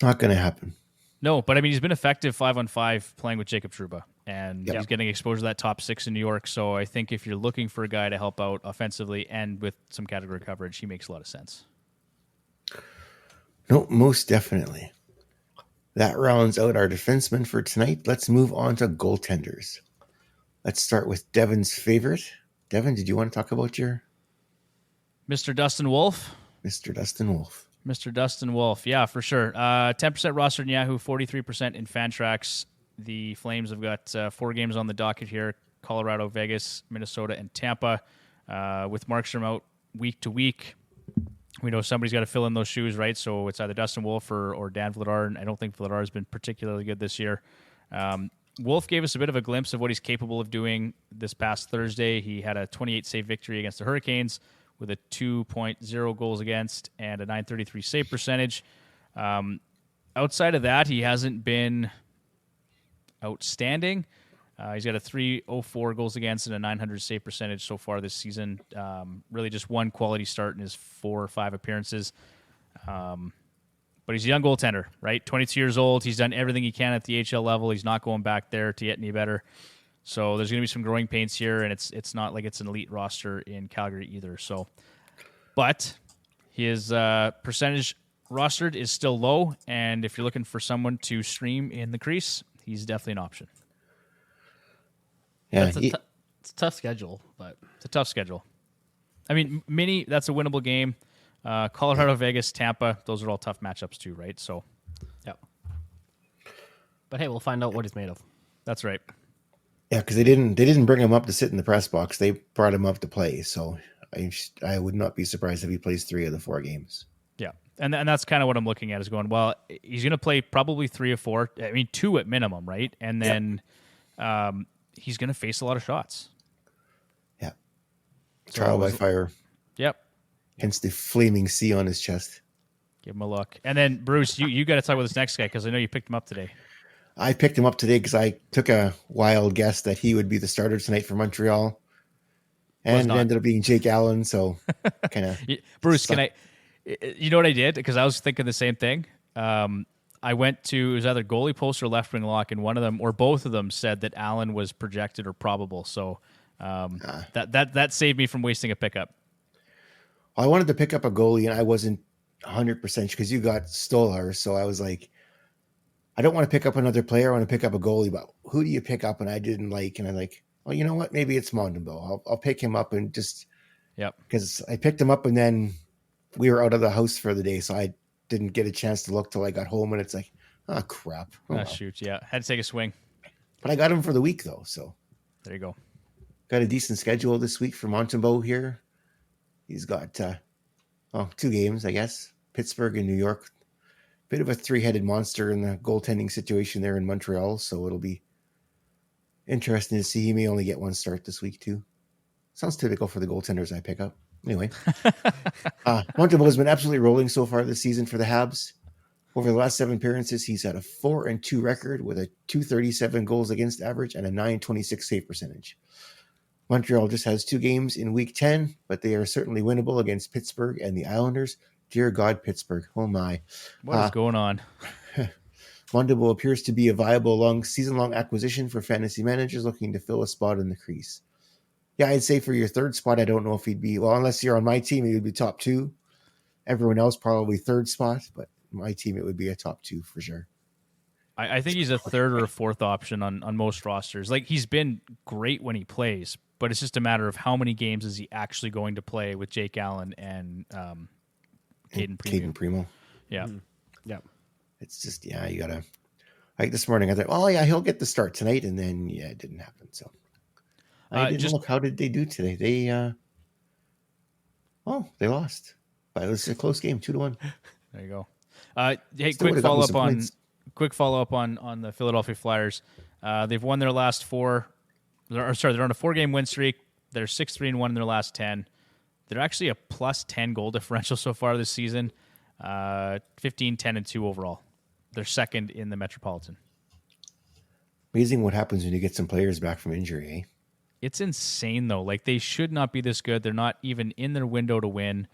Speaker 1: Not gonna happen.
Speaker 2: No, but I mean, he's been effective 5-on-5 playing with Jacob Trouba, and he's getting exposure to that top six in New York. So I think if you're looking for a guy to help out offensively and with some category coverage, he makes a lot of sense.
Speaker 1: No, most definitely. That rounds out our defensemen for tonight. Let's move on to goaltenders. Let's start with Devon's favorite. Devon, did you want to talk about your...
Speaker 2: Mr. Dustin Wolf?
Speaker 1: Mr. Dustin Wolf.
Speaker 2: Mr. Dustin Wolf, yeah, for sure. 10% rostered in Yahoo, 43% in Fantrax. The Flames have got 4 games on the docket here: Colorado, Vegas, Minnesota, and Tampa. With Markstrom out week to week, we know somebody's got to fill in those shoes, right? So it's either Dustin Wolf or Dan Vladar, and I don't think Vladar has been particularly good this year. Wolf gave us a bit of a glimpse of what he's capable of doing this past Thursday. He had a 28-save victory against the Hurricanes with a 2.0 goals against and a .933 save percentage. Outside of that, he hasn't been outstanding. He's got a 3.04 goals against and a .900 save percentage so far this season. Really just one quality start in his 4 or 5 appearances. But he's a young goaltender, right? 22 years old. He's done everything he can at the HL level. He's not going back there to get any better. So there's going to be some growing pains here, and it's not like it's an elite roster in Calgary either. So, but his percentage rostered is still low, and if you're looking for someone to stream in the crease, he's definitely an option.
Speaker 1: Yeah,
Speaker 3: it's a tough schedule, but
Speaker 2: it's a tough schedule. I mean, that's a winnable game. Colorado, Vegas, Tampa, those are all tough matchups too, right? So,
Speaker 3: yeah. But hey, we'll find out what he's made of.
Speaker 2: That's right.
Speaker 1: Yeah, because they didn't bring him up to sit in the press box. They brought him up to play. So I would not be surprised if he plays 3 of the 4 games.
Speaker 2: Yeah, and that's kind of what I'm looking at is going, well, he's going to play probably 3 or 4. I mean, 2 at minimum, right? And then he's going to face a lot of shots.
Speaker 1: Yeah. Trial by fire.
Speaker 2: Yep.
Speaker 1: Hence the flaming C on his chest.
Speaker 2: Give him a look. And then, Bruce, you got to talk about this next guy because I know you picked him up today.
Speaker 1: I picked him up today because I took a wild guess that he would be the starter tonight for Montreal. And it ended up being Jake Allen, so kind of...
Speaker 2: Bruce, you know what I did? Because I was thinking the same thing. I went to, it was either goalie post or left wing lock, and one of them, or both of them, said that Allen was projected or probable. So that saved me from wasting a pickup.
Speaker 1: I wanted to pick up a goalie, and I wasn't 100% because you got Stolar, so I was like, I don't want to pick up another player. I want to pick up a goalie, but who do you pick up? And I didn't like, and I'm like, well, you know what? Maybe it's Montembeault. I'll pick him up and just, because I picked him up and then we were out of the house for the day, so I didn't get a chance to look till I got home, and it's like, oh crap. Oh, well.
Speaker 2: Shoot, yeah, had to take a swing.
Speaker 1: But I got him for the week though, so
Speaker 2: there you go.
Speaker 1: Got a decent schedule this week for Montembeault here. He's got 2 games, I guess. Pittsburgh and New York. Bit of a 3-headed monster in the goaltending situation there in Montreal, so it'll be interesting to see. He may only get 1 start this week, too. Sounds typical for the goaltenders I pick up. Anyway, Montembeault has been absolutely rolling so far this season for the Habs. Over the last 7 appearances, he's had a 4-2 record with a .237 goals against average and a .926 save percentage. Montreal just has 2 games in Week 10, but they are certainly winnable against Pittsburgh and the Islanders. Dear God, Pittsburgh. Oh, my.
Speaker 2: What is going on?
Speaker 1: Montembeault appears to be a viable season-long acquisition for fantasy managers looking to fill a spot in the crease. Yeah, I'd say for your 3rd spot, I don't know if he'd be... Well, unless you're on my team, he would be top 2. Everyone else probably 3rd spot, but my team, it would be a top 2 for sure.
Speaker 2: I think he's a 3rd or a 4th option on most rosters. Like, he's been great when he plays, but it's just a matter of how many games is he actually going to play with Jake Allen and Caden
Speaker 1: Primo.
Speaker 2: Yeah.
Speaker 3: Yeah.
Speaker 1: It's just, you got to... Like this morning, I thought, oh, yeah, he'll get the start tonight, and then, it didn't happen, so... I didn't look. How did they do today? They lost. But it was a close game, 2-1.
Speaker 2: There you go. Hey, quick follow up on the Philadelphia Flyers. They've won their last 4. They're on a 4-game win streak. They're 6-3-1 in their last 10. They're actually a +10 goal differential so far this season. 15-10-2 overall. They're 2nd in the Metropolitan.
Speaker 1: Amazing what happens when you get some players back from injury, eh?
Speaker 2: It's insane, though. Like, they should not be this good. They're not even in their window to win.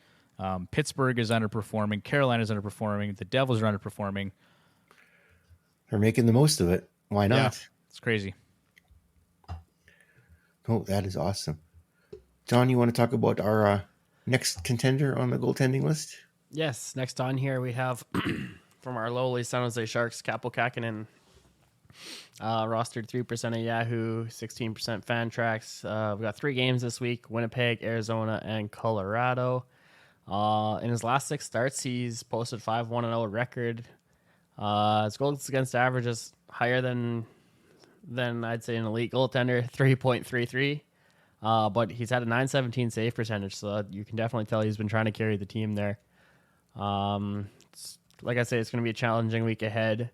Speaker 2: Pittsburgh is underperforming. Carolina is underperforming. The Devils are underperforming.
Speaker 1: They're making the most of it. Why not?
Speaker 2: Yeah, it's crazy.
Speaker 1: Oh, that is awesome. John, you want to talk about our next contender on the goaltending list?
Speaker 3: Yes, next on here we have from our lowly San Jose Sharks, Kahkonen. Rostered 3% of Yahoo, 16% Fantrax. We've got 3 games this week: Winnipeg, Arizona, and Colorado. In his last 6 starts, he's posted 5-1-0 record. His goals against average is higher than I'd say an elite goaltender, 3.33. But he's had a .917 save percentage, so you can definitely tell he's been trying to carry the team there. Like I say, it's going to be a challenging week ahead,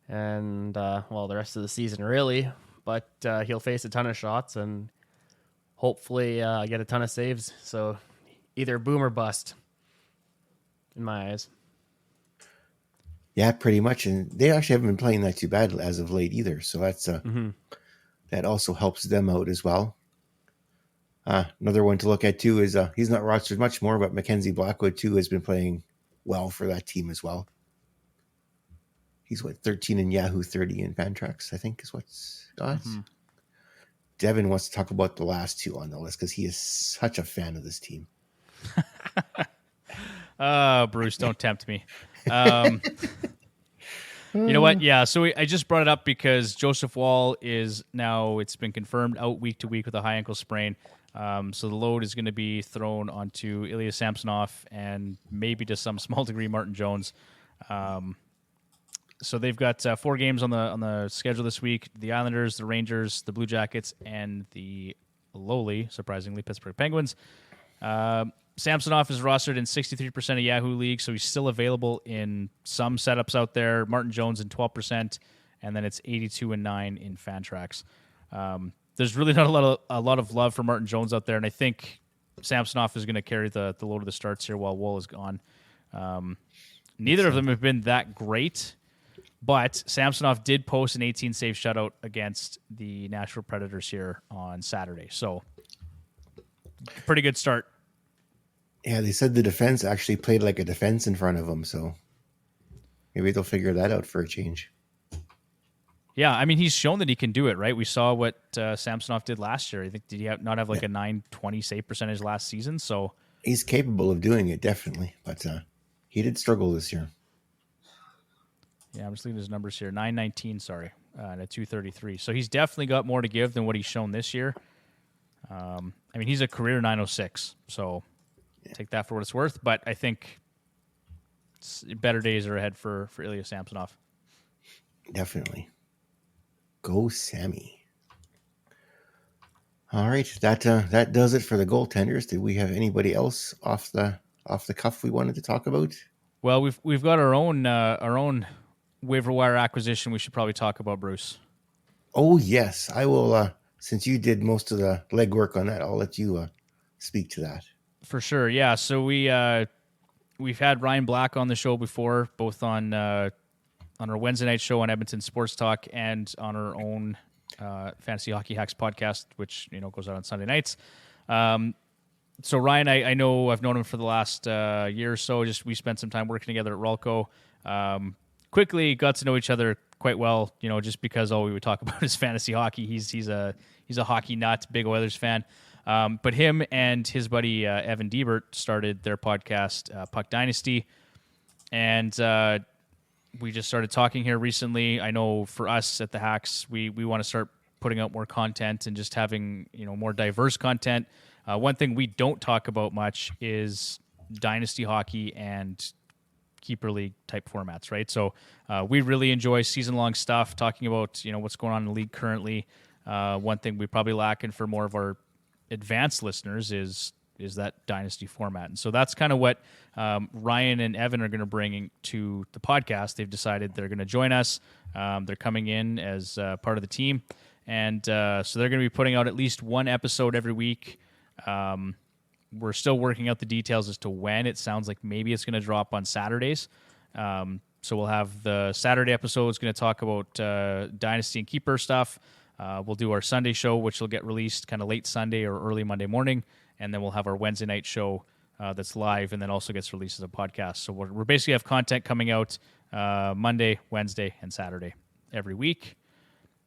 Speaker 3: and the rest of the season really. But he'll face a ton of shots and hopefully get a ton of saves. So either boom or bust, in my eyes.
Speaker 1: Yeah, pretty much. And they actually haven't been playing that too bad as of late either. So that's that also helps them out as well. Another one to look at too is he's not rostered much more, but Mackenzie Blackwood too has been playing well for that team as well. He's 13 in Yahoo, 30 in Fantrax, I think is what's got. Devon wants to talk about the last 2 on the list because he is such a fan of this team.
Speaker 2: Bruce, don't tempt me. You know what? Yeah, so I just brought it up because Joseph Wall is now, it's been confirmed, out week to week with a high ankle sprain. So the load is going to be thrown onto Ilya Samsonov and maybe to some small degree Martin Jones. So they've got 4 games on the schedule this week: the Islanders, the Rangers, the Blue Jackets, and the lowly, surprisingly, Pittsburgh Penguins. Samsonov is rostered in 63% of Yahoo League, so he's still available in some setups out there. Martin Jones in 12%, and then it's 82 and 9 in Fantrax. There's really not a lot of love for Martin Jones out there, and I think Samsonov is going to carry the load of the starts here while Wool is gone. Neither of them have been that great, but Samsonov did post an 18-save shutout against the Nashville Predators here on Saturday, so pretty good start.
Speaker 1: Yeah, they said the defense actually played like a defense in front of them, so maybe they'll figure that out for a change.
Speaker 2: Yeah, I mean, he's shown that he can do it, right? We saw what Samsonov did last year. I think did he not have like a .920 save percentage last season? So
Speaker 1: he's capable of doing it, definitely, but he did struggle this year.
Speaker 2: Yeah, I'm just looking at his numbers here. .919, sorry, and a .233. So he's definitely got more to give than what he's shown this year. I mean, he's a career .906, so take that for what it's worth. But I think better days are ahead for Ilya Samsonov.
Speaker 1: Definitely. Go Sammy. All right, that does it for the goaltenders. Did we have anybody else off the cuff we wanted to talk about?
Speaker 2: Well, we've got our own waiver wire acquisition we should probably talk about, Bruce.
Speaker 1: Oh yes, I will. Since you did most of the legwork on that, I'll let you speak to that.
Speaker 2: For sure, yeah. So we've had Ryan Black on the show before, both on our Wednesday night show on Edmonton Sports Talk and on our own Fantasy Hockey Hacks podcast, which goes out on Sunday nights. So Ryan, I know I've known him for the last year or so. Just we spent some time working together at Rolco. Quickly got to know each other quite well, just because all we would talk about is fantasy hockey. He's a hockey nut, big Oilers fan. But him and his buddy Evan Diebert started their podcast, Puck Dynasty, and we just started talking here recently. I know for us at the Hacks, we want to start putting out more content and just having more diverse content. One thing we don't talk about much is dynasty hockey and keeper league type formats, right? So we really enjoy season-long stuff, talking about what's going on in the league currently. One thing we probably lacking for more of our advanced listeners is that dynasty format. And so that's kind of what Ryan and Evan are going to bring to the podcast. They've decided they're going to join us. They're coming in as part of the team. And so they're going to be putting out at least one episode every week. We're still working out the details as to when. It sounds like maybe it's going to drop on Saturdays. So we'll have the Saturday episode. It's going to talk about dynasty and keeper stuff. We'll do our Sunday show, which will get released kind of late Sunday or early Monday morning. And then we'll have our Wednesday night show that's live and then also gets released as a podcast. So we're basically have content coming out Monday, Wednesday, and Saturday every week.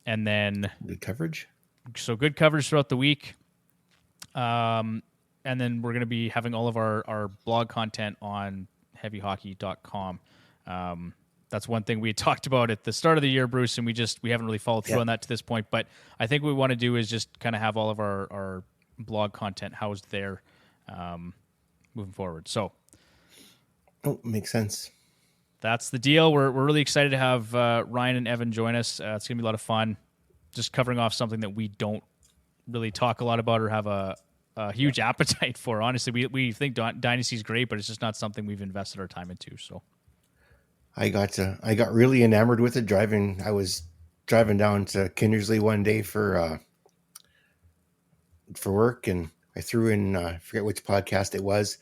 Speaker 2: And then
Speaker 1: Good coverage.
Speaker 2: So good coverage throughout the week. And then we're going to be having all of our blog content on heavyhockey.com. That's one thing we had talked about at the start of the year, Bruce, and we haven't really followed through on that to this point. But I think what we want to do is just kind of have all of our blog content housed there moving forward. So,
Speaker 1: Makes sense.
Speaker 2: That's the deal. We're really excited to have Ryan and Evan join us. It's going to be a lot of fun, just covering off something that we don't really talk a lot about or have a huge appetite for. Honestly, we think Dynasty is great, but it's just not something we've invested our time into. So.
Speaker 1: I got really enamored with it I was driving down to Kindersley one day for work, and I threw in I forget which podcast it was,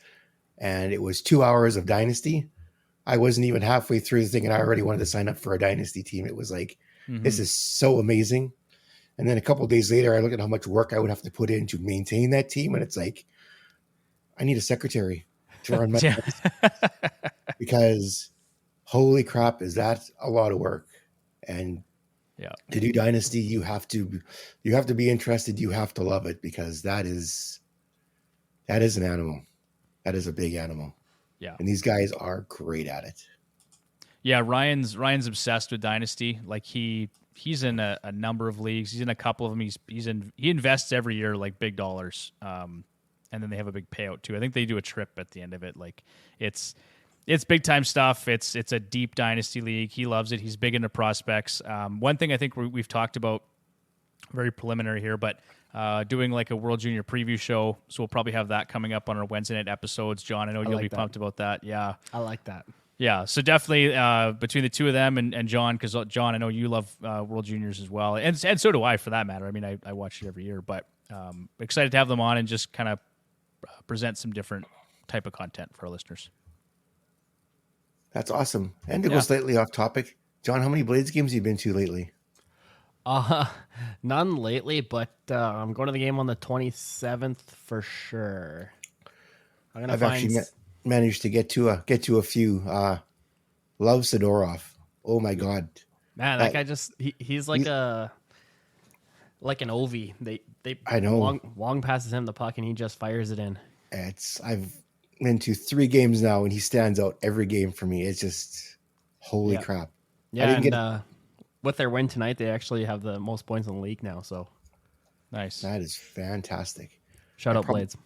Speaker 1: and it was 2 hours of Dynasty. I wasn't even halfway through the thing, and I already wanted to sign up for a Dynasty team. It was like, This is so amazing. And then a couple of days later, I look at how much work I would have to put in to maintain that team, and it's like, I need a secretary to run my because holy crap, is that a lot of work. And to do Dynasty, you have to be interested. You have to love it, because that is an animal. That is a big animal. Yeah. And these guys are great at it.
Speaker 2: Yeah, Ryan's obsessed with Dynasty. Like he's in a number of leagues. He's in a couple of them. He invests every year like big dollars. And then they have a big payout too. I think they do a trip at the end of it. Like it's big time stuff. It's a deep Dynasty league. He loves it. He's big into prospects. One thing I think we've talked about, very preliminary here, but doing like a World Junior preview show. So we'll probably have that coming up on our Wednesday night episodes. John, I know you'll be pumped about that. Yeah,
Speaker 3: I like that.
Speaker 2: Yeah, so definitely between the two of them and John, because John, I know you love World Juniors as well, and so do I, for that matter. I mean, I watch it every year, but excited to have them on and just kind of present some different type of content for our listeners.
Speaker 1: That's awesome. And to go slightly off topic, John, how many Blades games have you been to lately?
Speaker 3: None lately, but I'm going to the game on the 27th for sure.
Speaker 1: I've actually managed to get to a few. Love Sidorov. Oh my god,
Speaker 3: man, that guy he's like an Ovi.
Speaker 1: I know.
Speaker 3: Wong passes him the puck and he just fires it in.
Speaker 1: I've been to 3 games now and he stands out every game for me. It's just holy crap.
Speaker 3: Yeah, with their win tonight, they actually have the most points in the league now. So
Speaker 2: nice.
Speaker 1: That is fantastic.
Speaker 3: Shout out Blades.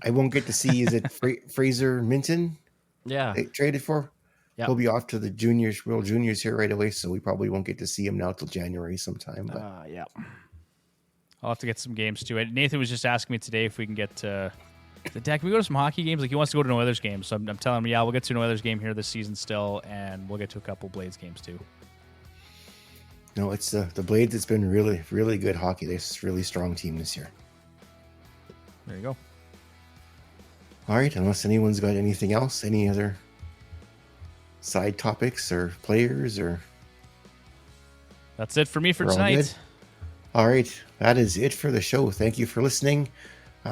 Speaker 1: I won't get to see. Is it Fraser Minton?
Speaker 3: Yeah,
Speaker 1: they traded for. He'll be off to the World Juniors here right away, so we probably won't get to see him now till January sometime. But
Speaker 2: I'll have to get some games too. Nathan was just asking me today if we can get to the deck. Can we go to some hockey games? Like he wants to go to an Oilers game, so I'm telling him, we'll get to an Oilers game here this season still, and we'll get to a couple Blades games too.
Speaker 1: No, it's the Blades. It's been really, really good hockey. They're a really strong team this year.
Speaker 2: There you go.
Speaker 1: All right, unless anyone's got anything else, any other side topics or players or...
Speaker 2: That's it for me for tonight.
Speaker 1: All right, that is it for the show. Thank you for listening.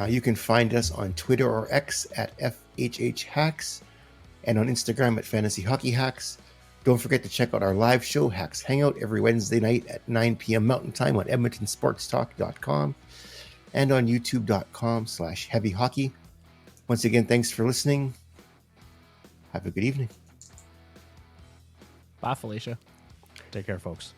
Speaker 1: You can find us on Twitter or X at FHHHacks and on Instagram at Fantasy Hockey Hacks. Don't forget to check out our live show, Hacks Hangout, every Wednesday night at 9 p.m. Mountain Time on EdmontonSportsTalk.com and on YouTube.com/HeavyHockey. Once again, thanks for listening. Have a good evening.
Speaker 3: Bye, Felicia.
Speaker 2: Take care, folks.